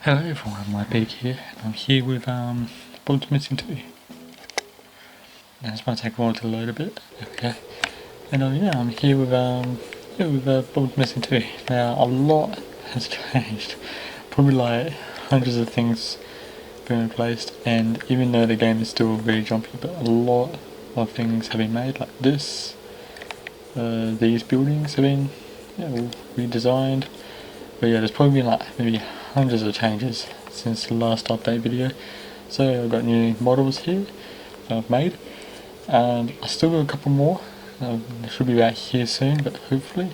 Hello everyone, my Big here, and I'm here with Bullets Missing 2. Now this might take a while to load a bit, okay. And yeah, I'm here with Bullets Missing 2. Now a lot has changed, probably like hundreds of things been replaced, and even though the game is still very jumpy, but a lot of things have been made, like this, these buildings have been redesigned. But yeah, there's probably been like maybe hundreds of changes since the last update video. So I've got new models here that I've made, and I still got a couple more. They should be out here soon, but hopefully.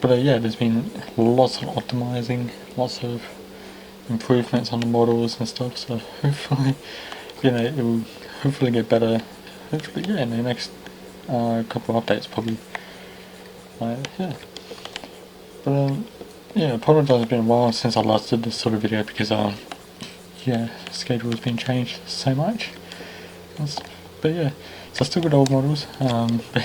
But yeah, there's been lots of optimizing, lots of improvements on the models and stuff. So hopefully, it will hopefully get better. Hopefully, in the next couple of updates, probably. Yeah. But yeah, apologize, it's been a while since I last did this sort of video because schedule has been changed so much. But yeah, so I still got old models. But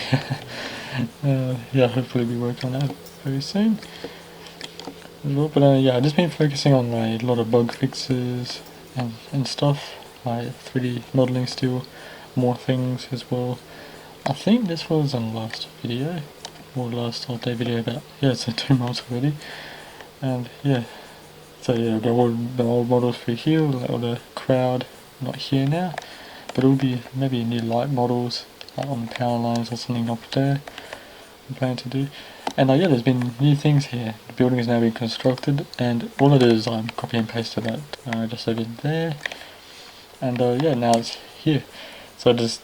hopefully we work on that very soon as well. But I've just been focusing on like a lot of bug fixes and stuff, like 3D modeling still, more things as well. I think this was on the last video, or last update video, but yeah, it's 2 months already. And yeah, so yeah, got all the old models for here, all the crowd not here now, but it will be maybe new light models like on the power lines or something up there I'm planning to do. And there's been new things here. The building is now being constructed, and all it is copy and pasted that just over there, and now it's here. So I just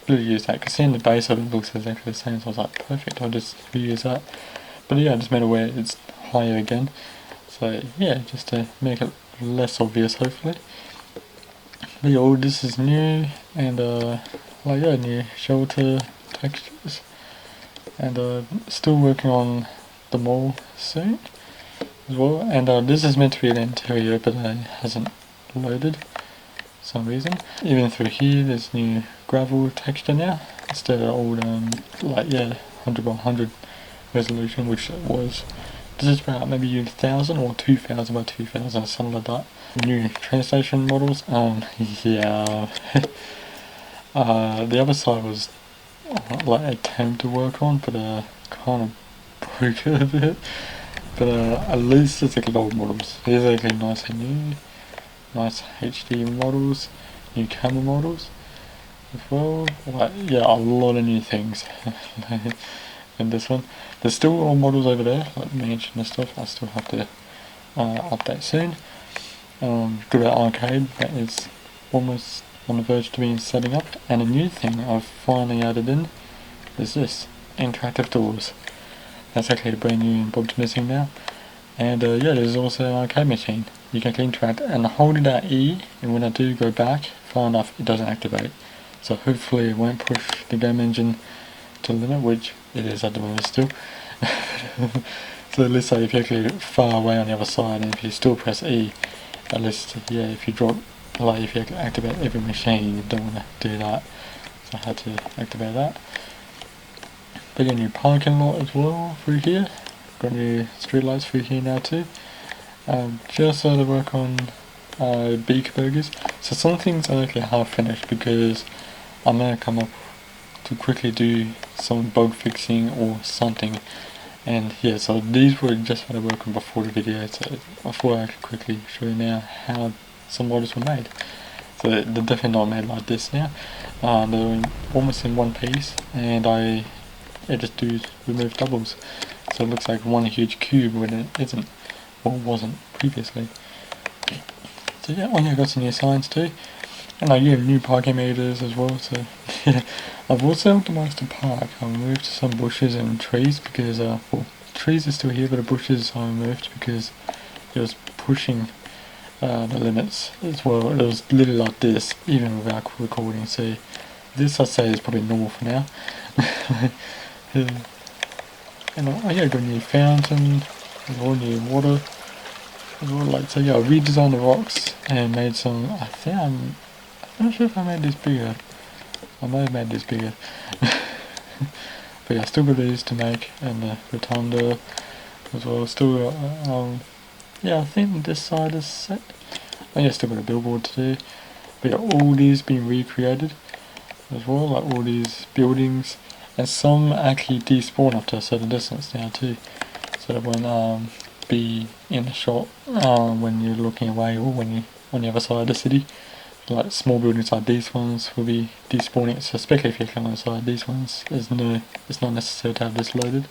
reuse that, because seeing the base of it looks exactly the same, so I was like, perfect, I'll just reuse that. But yeah, I just made it where it's higher again, so yeah, just to make it less obvious hopefully. But yeah, all this is new, and new shelter textures, and still working on the mall soon as well. And this is meant to be the interior, but it hasn't loaded for some reason. Even through here there's new gravel texture now instead of old 100 by 100 resolution, which it was. This is about maybe 1000 or 2000 by 2000, something like that. New train station models. The other side was like a attempt to work on, but kind of broke it a bit. But at least it's like old models. These are actually nice and new, nice HD models, new camera models as well. A lot of new things. In this one, there's still old models over there, like the mansion and stuff. I still have to update soon. Got an arcade that is almost on the verge to be setting up, and a new thing I've finally added in is this interactive doors. That's actually a brand new Bob's missing now. And there's also an arcade machine. You can interact, and holding that E, and when I do go back far enough, it doesn't activate. So hopefully it won't push the game engine to the limit, which it is at the moment still. So at least if you're actually far away on the other side, and if you still press E, at least if you drop, if you activate every machine, you don't want to do that. So I had to activate that. But new parking lot as well through here. Got new streetlights through here now too. Just started work on beak burgers. So some things are actually half finished because I'm gonna come up to quickly do some bug fixing or something. And so these were just what I worked on before the video, so I thought I could quickly show you now how some models were made. So they're definitely not made like this now. They're almost in one piece, and I just remove doubles. So it looks like one huge cube when it isn't, or wasn't previously. So I got some new signs too. And new parking meters as well, so I've also optimized the park. I removed some bushes and trees because, trees are still here, but the bushes I removed because it was pushing the limits as well. It was literally like this, even without recording, so this I'd say is probably normal for now. And got a new fountain, and all new water as well. I redesigned the rocks and made some, I'm not sure if I made this bigger. I might have made this bigger. But still got these to make, and the rotunda as well. Still yeah, I think this side is set. Oh yeah, still got a billboard to do. But yeah, all these being recreated as well, like all these buildings. And some actually despawn after a certain distance now too. So that won't be in the shot when you're looking away or when you're on the other side of the city. Like small buildings like these ones will be despawning, so especially if you're on the side, these ones, it's not necessary to have this loaded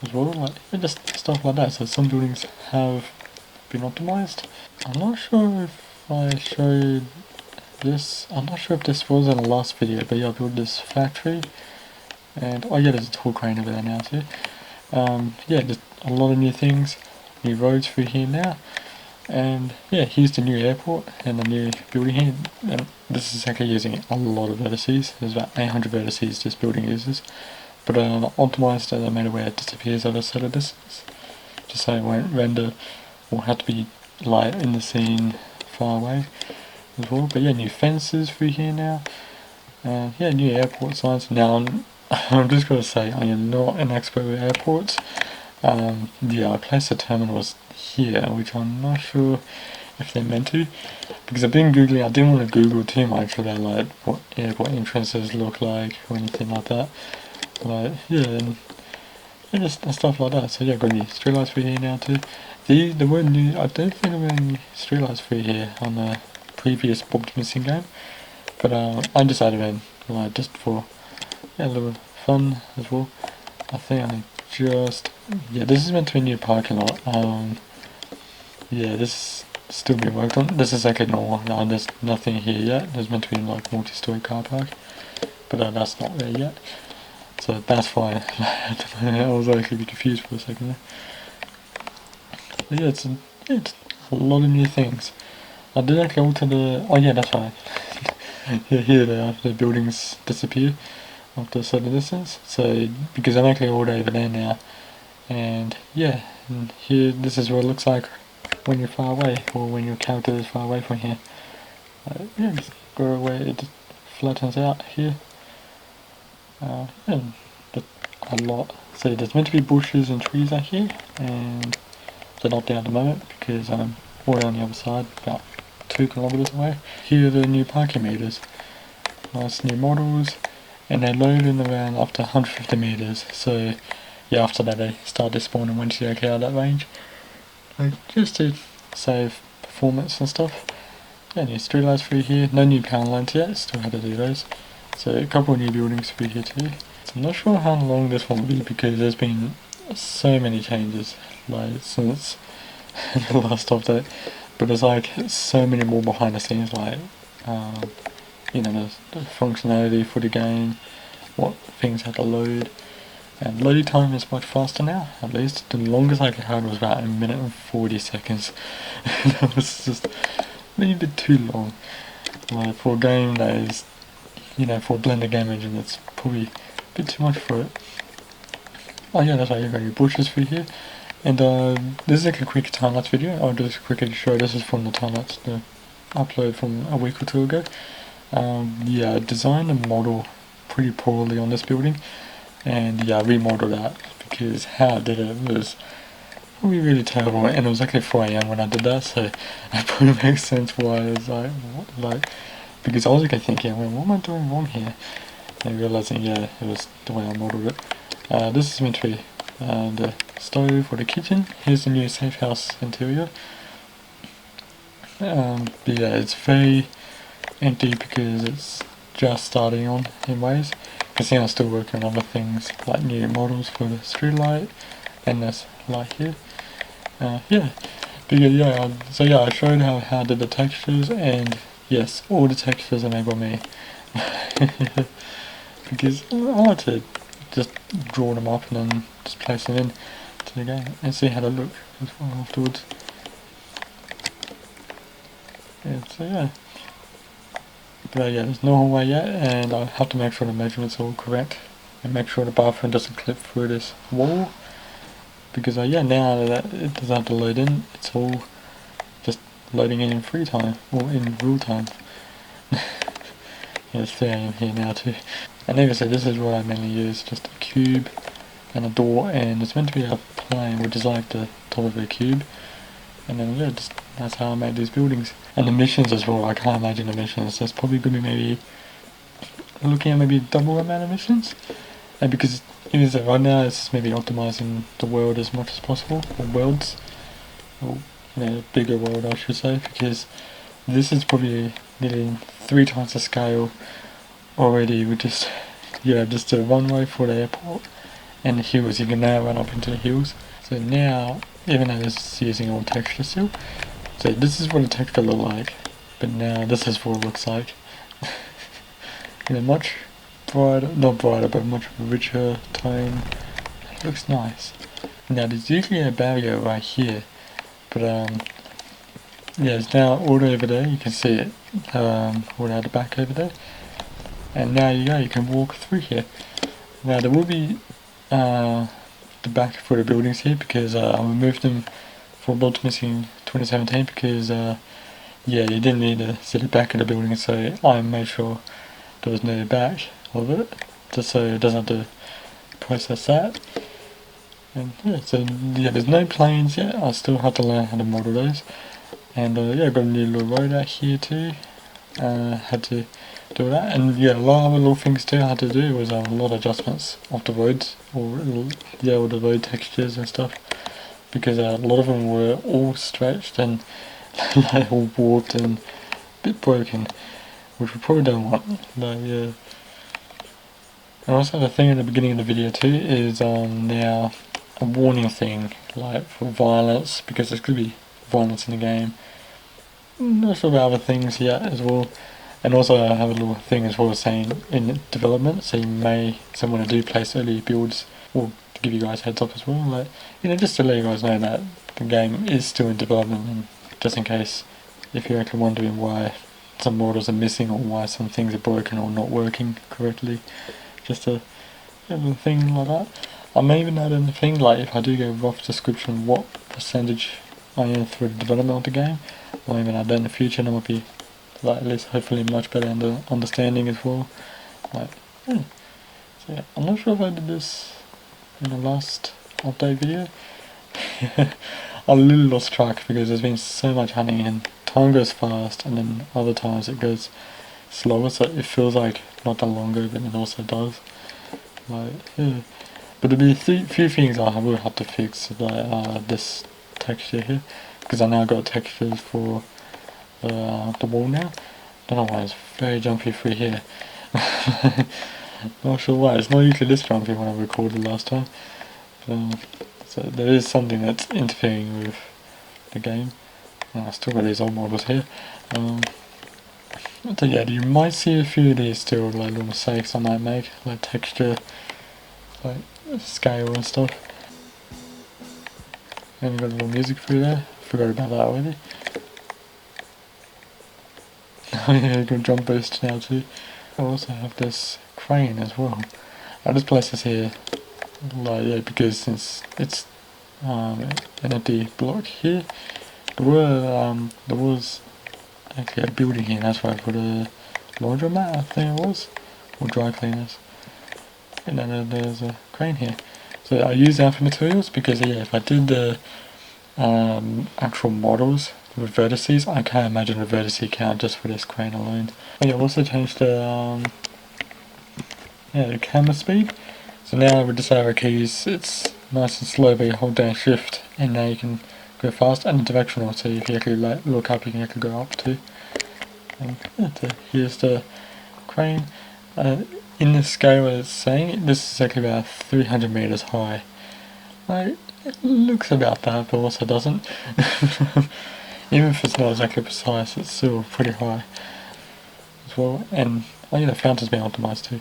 as well, like just stuff like that. So some buildings have been optimized. I'm not sure if I showed this, I'm not sure if this was in the last video, but yeah, I built this factory, and oh yeah, there's a tall crane over there now too. Yeah, just a lot of new things, new roads through here now. And yeah, here's the new airport and the new building here. And this is actually using a lot of vertices. There's about 800 vertices this building uses. But optimized and I made it where it disappears at a certain distance. Just so it won't render or have to be light in the scene far away as well. But yeah, new fences through here now. And yeah, new airport signs. Now I'm just going to say I am not an expert with airports. Yeah, I placed the terminals here, which I'm not sure if they're meant to, because I've been googling. I didn't want to Google too much about like what airport entrances look like or anything like that. Like yeah, and just stuff like that. So yeah, got any streetlights for here now too. There were new. I don't think there were any streetlights for here on the previous Bob Missing game, but I just added in like just for a little fun as well. I think I just this is meant to be a new parking lot. Yeah, this is still being worked on. This is actually normal. No, there's nothing here yet. There's meant to be like multi-story car park, but that's not there yet. So that's fine. I was actually confused for a second there. But yeah, it's a lot of new things. I did actually alter the. Oh yeah, that's right. Here they are. The buildings disappear after a certain distance. So because I'm actually all over there now, and yeah, and here this is what it looks like when you're far away, or when your character is far away from here. Yeah, just go away, it just flattens out here. Yeah, just a lot. So there's meant to be bushes and trees out here, and they're not there at the moment because I'm way on the other side, about 2 kilometers away. Here are the new parking meters. Nice new models, and they load in around after 150 meters. So yeah, after that they start despawning once you're okay out of that range. Just to save performance and stuff. Yeah, new streetlights through here. No new power lines yet, still had to do those. So a couple of new buildings through here too. So I'm not sure how long this one will be because there's been so many changes like since the last update. But there's like so many more behind the scenes, like you know, the functionality for the game, what things have to load. And loading time is much faster now, at least. The longest I had was about 1 minute and 40 seconds. That was just a little bit too long. Like for a game that is, you know, for a Blender game engine, it's probably a bit too much for it. Oh yeah, that's right, you've got your bushes through here. And this is like a quick time-lapse video. I'll just quickly show. This is from the time-lapse, the upload from a week or two ago. Yeah, I designed a model pretty poorly on this building. And yeah, I remodeled that because how I did it was probably really terrible, and it was actually 4 AM when I did that, so it probably makes sense why I was like, what, because I was like thinking, well, what am I doing wrong here? And realizing, yeah, it was the way I modeled it. This is meant to be the stove or the kitchen. Here's the new Safehouse interior. But yeah, it's very empty because it's just starting on in ways. You can see I'm still working on other things like new models for the street light and this light here. Yeah, but so yeah, I showed how I did the textures, and yes, all the textures are made by me. Because I like to just draw them up and then just place them in to the game and see how they look as well afterwards. Yeah, so yeah. But yeah, there's no hallway yet, and I have to make sure the measurements are all correct and make sure the bathroom doesn't clip through this wall, because yeah, now that it doesn't have to load in, it's all just loading in free time or in real time. Yeah, it's 3 AM here now too. And like I said, this is what I mainly use, just a cube and a door, and it's meant to be a plane, which is like the top of a cube. And then yeah, just that's how I made these buildings. And the missions as well, I can't imagine the missions. There's probably gonna be maybe looking at maybe double amount of missions. And because even so right now it's just maybe optimizing the world as much as possible, or worlds. Or bigger world I should say, because this is probably nearly 3 times the scale already with just just a runway for the airport and the hills. You can now run up into the hills. So now, even though this is using all texture still, so this is what the texture look like, but now this is what it looks like. Much brighter, not brighter, but much richer tone. It looks nice. Now there's usually a barrier right here, but it's now all over there. You can see it all out the back over there, and now you can walk through here. Now there will be the back for the buildings here, because I removed them for Build Missing 2017 because you didn't need to see the back of the building, so I made sure there was no back of it, just so it doesn't have to process that. And there's no planes yet. I still have to learn how to model those. And I've got a new little road out here too. Had to do that, and a lot of other little things too I had to do. Was a lot of adjustments of the roads, or all the road textures and stuff, because a lot of them were all stretched and like all warped and a bit broken, which we probably don't want. And also the thing in the beginning of the video too is now a warning thing, like for violence, because there's going to be violence in the game. Not sure about other things yet as well. And also I have a little thing as well saying in development, so someone who do place early builds, or to give you guys heads up as well, like just to let you guys know that the game is still in development, and just in case if you're actually wondering why some models are missing or why some things are broken or not working correctly, just a little thing like that. I may even add in the thing, like if I do go rough description what percentage I am through the development of the game, or even add that in the future, and it might be at least hopefully much better understanding as well. So I'm not sure if I did this in the last update video. I a little lost track because there's been so much hunting and time goes fast, and then other times it goes slower, so it feels like not that long ago, but it also does. But there'll be a few things I will have to fix, like this texture here, because I now got textures for the wall now. Don't know why it's very jumpy through here. Not sure why. It's not usually this jumpy when I recorded last time. So there is something that's interfering with the game. I still got these old models here. So you might see a few of these still, like little mistakes I might make, like texture, like scale and stuff. And you've got a little music through there. Forgot about that already. Oh yeah, you've got jump boost now too. I also have this crane as well. I just placed this here, because since it's an empty block here, there was actually a building here. That's why I put a laundromat, I think it was, or dry cleaners. And then there's a crane here. So I use alpha materials because if I did the actual models with vertices, I can't imagine a vertice count just for this crane alone. And I've also changed the camera speed. So now with this arrow keys, it's nice and slow, but you hold down shift and now you can go fast, and directional, so if you actually look up, you can actually go up too. And here's the crane. In the scale it's saying, this is actually about 300 meters high. It looks about that, but also doesn't. Even if it's not exactly precise, it's still pretty high as well. And the fountain's been optimized too.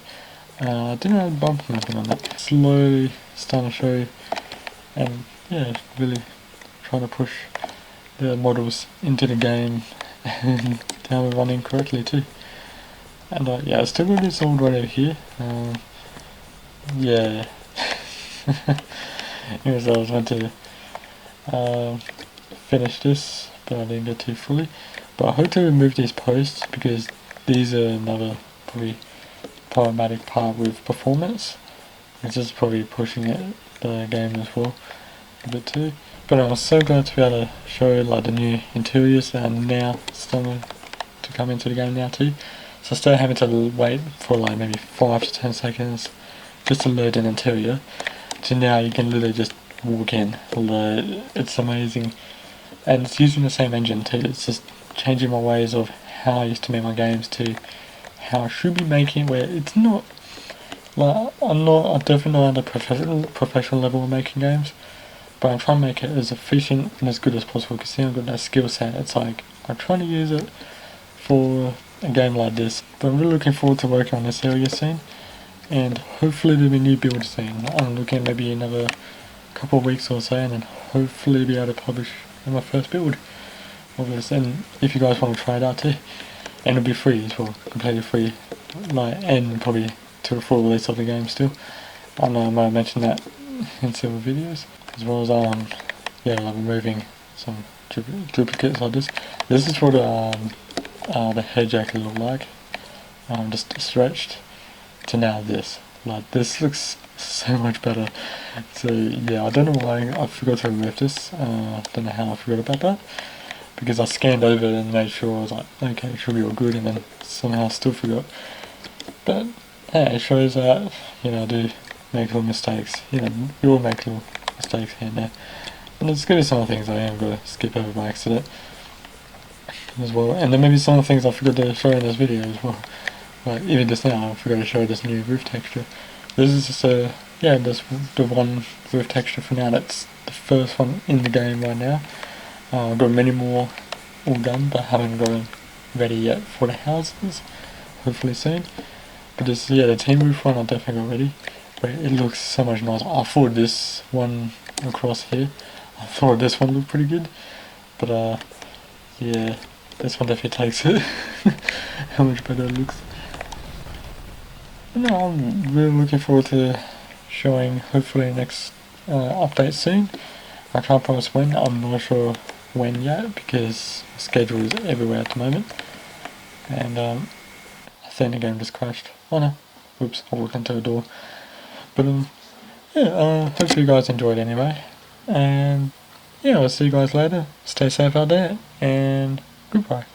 I didn't have bump mapping on that. Slowly starting to show, and really trying to push the models into the game and how we're running correctly too. And I still got this old one over here. Anyways, I was meant to finish this, but I didn't get to fully. But I hope to remove these posts because these are another probably problematic part with performance. It's just probably pushing it, the game as well, a bit too. But I'm so glad to be able to show you like the new interiors that are now starting to come into the game now too. So instead of having to wait for like maybe 5 to 10 seconds just to load an interior, to now you can literally just walk in. It's amazing. And it's using the same engine too. It's just changing my ways of how I used to make my games to how I should be making it, where it's not like I'm definitely not at a professional level of making games, but I'm trying to make it as efficient and as good as possible because see I've got that skill set. It's like I'm trying to use it for a game like this. But I'm really looking forward to working on this area soon, and hopefully there'll be new builds soon. I'm looking at maybe another couple of weeks or so, and then hopefully be able to publish my first build of this. And if you guys want to try it out too, and it'll be free as well, completely free, like, and probably to a full release of the game still. I know I might have mentioned that in several videos, as well as yeah, like removing some duplicates like this. This is what the head jacket look like, just stretched to now this. Like this looks so much better. So yeah, I don't know why I forgot to remove this. Don't know how I forgot about that, because I scanned over it and made sure I was like, okay, it should be all good, and then somehow I still forgot. But yeah, it shows that, you know, I do make little mistakes. You know, we all make little mistakes here and there. And there's going to be some things I am going to skip over by accident as well. And there may be some things I forgot to show in this video as well. Like even just now I forgot to show this new roof texture. This is just this the one roof texture for now. That's the first one in the game right now. I've got many more all done, but haven't got them ready yet for the houses. Hopefully soon. But this, yeah, the team roof one I definitely got ready. But it looks so much nicer. I thought this one across here, I thought this one looked pretty good. But yeah, this one definitely takes it. How much better it looks. No, I'm really looking forward to showing hopefully next update soon. I can't promise when, I'm not sure when yet because the schedule is everywhere at the moment. And I think the game just crashed. Oh no, oops, I walked into a door. But yeah, hopefully you guys enjoyed anyway. And yeah, I'll see you guys later. Stay safe out there and goodbye.